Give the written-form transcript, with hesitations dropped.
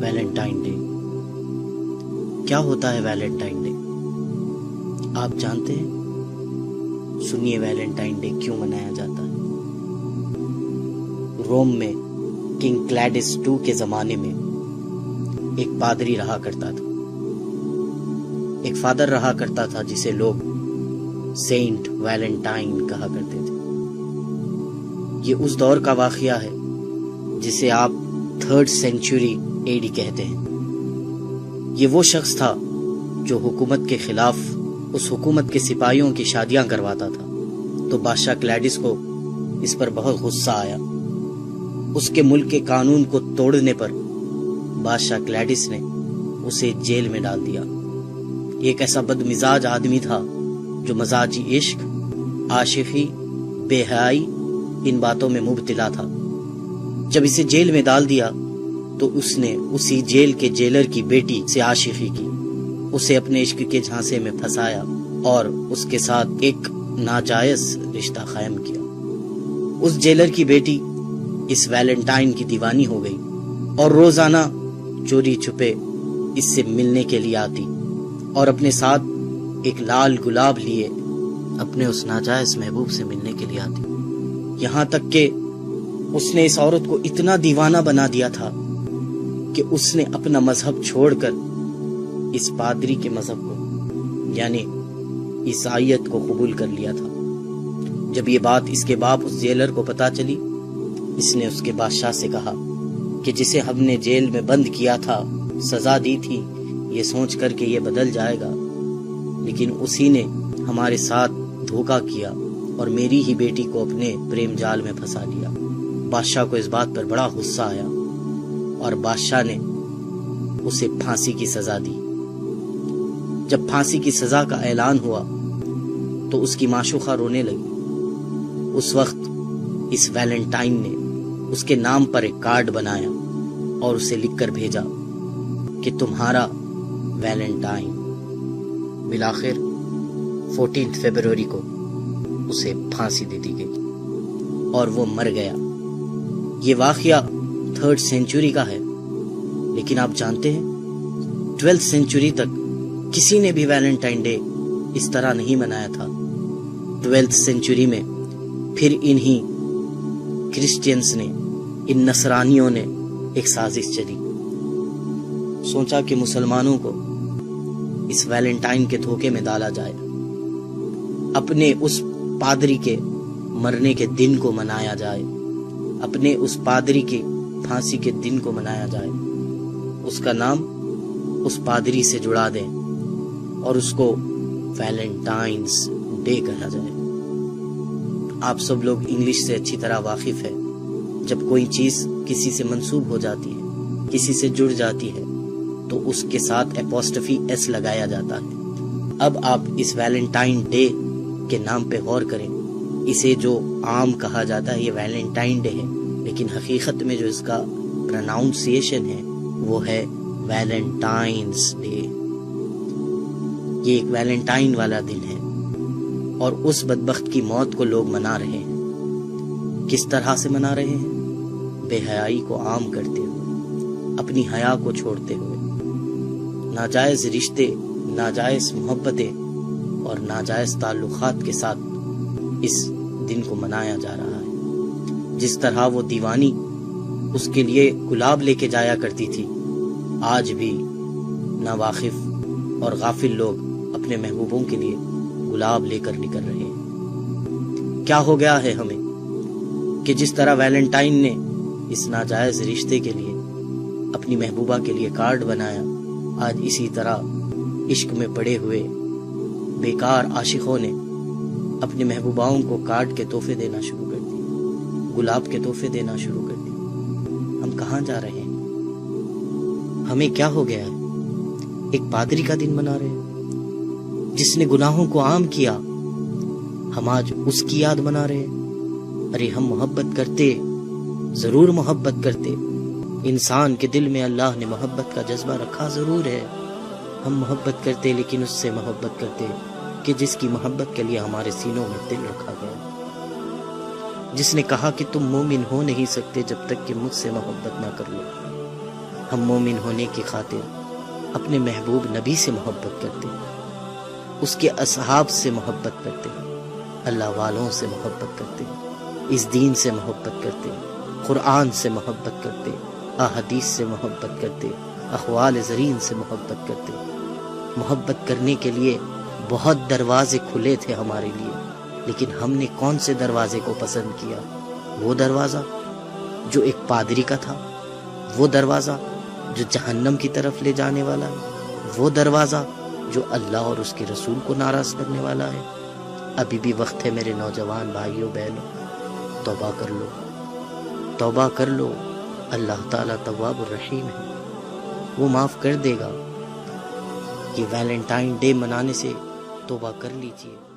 Valentine day. کیا ہوتا ہے ویلنٹائن ڈے؟ آپ جانتے ہیں؟ سنیے ویلنٹائن ڈے کیوں منایا جاتا ہے۔ روم میں کنگ کلیڈس II کے زمانے میں ایک پادری رہا کرتا تھا، ایک فادر رہا کرتا تھا جسے لوگ سینٹ ویلنٹائن کہا کرتے تھے۔ یہ اس دور کا واقعہ ہے جسے آپ 3rd سینچری AD کہتے ہیں۔ یہ وہ شخص تھا جو حکومت کے خلاف اس حکومت کے سپاہیوں کی شادیاں کرواتا تھا، تو بادشاہ کلیڈس کو اس پر بہت غصہ آیا۔ اس کے ملک کے قانون کو توڑنے پر بادشاہ کلیڈس نے اسے جیل میں ڈال دیا۔ ایک ایسا بد مزاج آدمی تھا جو مزاجی عشق، عاشقی، بے حیائی ان باتوں میں مبتلا تھا۔ جب اسے جیل میں ڈال دیا تو اس نے اسی جیل کے جیلر کی بیٹی سے عاشقی کی، اسے اپنے عشق کے جھانسے میں پھنسایا اور اس کے ساتھ ایک ناجائز رشتہ قائم کیا۔ اس جیلر کی بیٹی اس ویلنٹائن کی دیوانی ہو گئی اور روزانہ چوری چھپے اس سے ملنے کے لیے آتی اور اپنے ساتھ ایک لال گلاب لیے اپنے اس ناجائز محبوب سے ملنے کے لیے آتی، یہاں تک کہ اس نے اس عورت کو اتنا دیوانہ بنا دیا تھا کہ اس نے اپنا مذہب چھوڑ کر اس پادری کے مذہب کو یعنی عیسائیت کو قبول کر لیا تھا۔ جب یہ بات اس کے باپ اس جیلر کو پتا چلی، اس نے اس کے بادشاہ سے کہا کہ جسے ہم نے جیل میں بند کیا تھا، سزا دی تھی، یہ سوچ کر کہ یہ بدل جائے گا، لیکن اسی نے ہمارے ساتھ دھوکہ کیا اور میری ہی بیٹی کو اپنے پریم جال میں پھنسا لیا۔ بادشاہ کو اس بات پر بڑا غصہ آیا اور بادشاہ نے اسے پھانسی کی سزا دی۔ جب پھانسی کی سزا کا اعلان ہوا تو اس کی معشوقہ رونے لگی۔ اس وقت اس ویلنٹائن نے اس کے نام پر ایک کارڈ بنایا اور اسے لکھ کر بھیجا کہ تمہارا ویلنٹائن۔ بالآخر 14 فروری کو اسے پھانسی دے دی گئی اور وہ مر گیا۔ یہ واقعہ 3rd سینچری کا ہے، لیکن آپ جانتے ہیں 12th سینچری تک کسی نے بھی ویلنٹائن ڈے اس طرح نہیں منایا تھا۔ 12th سینچری میں پھر انہی کرسچینز نے، ان نصرانیوں نے ایک سازش چلی، سوچا کہ مسلمانوں کو اس ویلنٹائن کے دھوکے میں ڈالا جائے، اپنے اس پادری کے مرنے کے دن کو منایا جائے، اپنے اس پادری کی پھانسی کے دن کو منایا جائے، اس کا نام اس پادری سے جڑا دیں اور اس کو ویلنٹائنز ڈے کہا جائے۔ آپ سب لوگ انگلش سے اچھی طرح واقف ہے، جب کوئی چیز کسی سے منسوب ہو جاتی ہے، کسی سے جڑ جاتی ہے، تو اس کے ساتھ اپوسٹفی ایس لگایا جاتا ہے۔ اب آپ اس ویلنٹائن ڈے کے نام پہ غور کریں۔ اسے جو عام کہا جاتا ہے یہ ویلنٹائن ڈے ہے، لیکن حقیقت میں جو اس کا پروناؤنسیشن ہے وہ ہے ویلنٹائنز ڈے۔ یہ ایک ویلنٹائن والا دن ہے اور اس بدبخت کی موت کو لوگ منا رہے ہیں۔ کس طرح سے منا رہے ہیں؟ بے حیائی کو عام کرتے ہوئے، اپنی حیا کو چھوڑتے ہوئے، ناجائز رشتے، ناجائز محبتیں اور ناجائز تعلقات کے ساتھ اس دن کو منایا جا رہا ہے۔ جس طرح وہ دیوانی اس کے لیے گلاب لے کے جایا کرتی تھی، آج بھی ناواقف اور غافل لوگ اپنے محبوبوں کے لیے گلاب لے کر نکل رہے ہیں۔ کیا ہو گیا ہے ہمیں کہ جس طرح ویلنٹائن نے اس ناجائز رشتے کے لیے اپنی محبوبہ کے لیے کارڈ بنایا، آج اسی طرح عشق میں پڑے ہوئے بیکار عاشقوں نے اپنی محبوباؤں کو کارڈ کے تحفے دینا شروع کر دیے، گلاب کے تحفے دینا شروع کر دیے۔ ہم کہاں جا رہے ہیں؟ ہمیں کیا ہو گیا ہے؟ ایک پادری کا دن منا رہے ہیں جس نے گناہوں کو عام کیا، ہم آج اس کی یاد منا رہے ہیں۔ ارے ہم محبت کرتے، ضرور محبت کرتے، انسان کے دل میں اللہ نے محبت کا جذبہ رکھا ضرور ہے، ہم محبت کرتے، لیکن اس سے محبت کرتے کہ جس کی محبت کے لیے ہمارے سینوں میں دل رکھا گیا، جس نے کہا کہ تم مومن ہو نہیں سکتے جب تک کہ مجھ سے محبت نہ کر لو۔ ہم مومن ہونے کی خاطر اپنے محبوب نبی سے محبت کرتے، اس کے اصحاب سے محبت کرتے، اللہ والوں سے محبت کرتے، اس دین سے محبت کرتے، قرآن سے محبت کرتے، احادیث سے محبت کرتے، اقوال زرین سے محبت کرتے۔ محبت کرنے کے لیے بہت دروازے کھلے تھے ہمارے لیے، لیکن ہم نے کون سے دروازے کو پسند کیا؟ وہ دروازہ جو ایک پادری کا تھا، وہ دروازہ جو جہنم کی طرف لے جانے والا ہے، وہ دروازہ جو اللہ اور اس کے رسول کو ناراض کرنے والا ہے۔ ابھی بھی وقت ہے میرے نوجوان بھائیوں بہنوں، توبہ کر لو، توبہ کر لو۔ اللہ تعالیٰ تواب الرحیم ہے، وہ معاف کر دے گا۔ یہ ویلنٹائن ڈے منانے سے توبہ کر لیجئے۔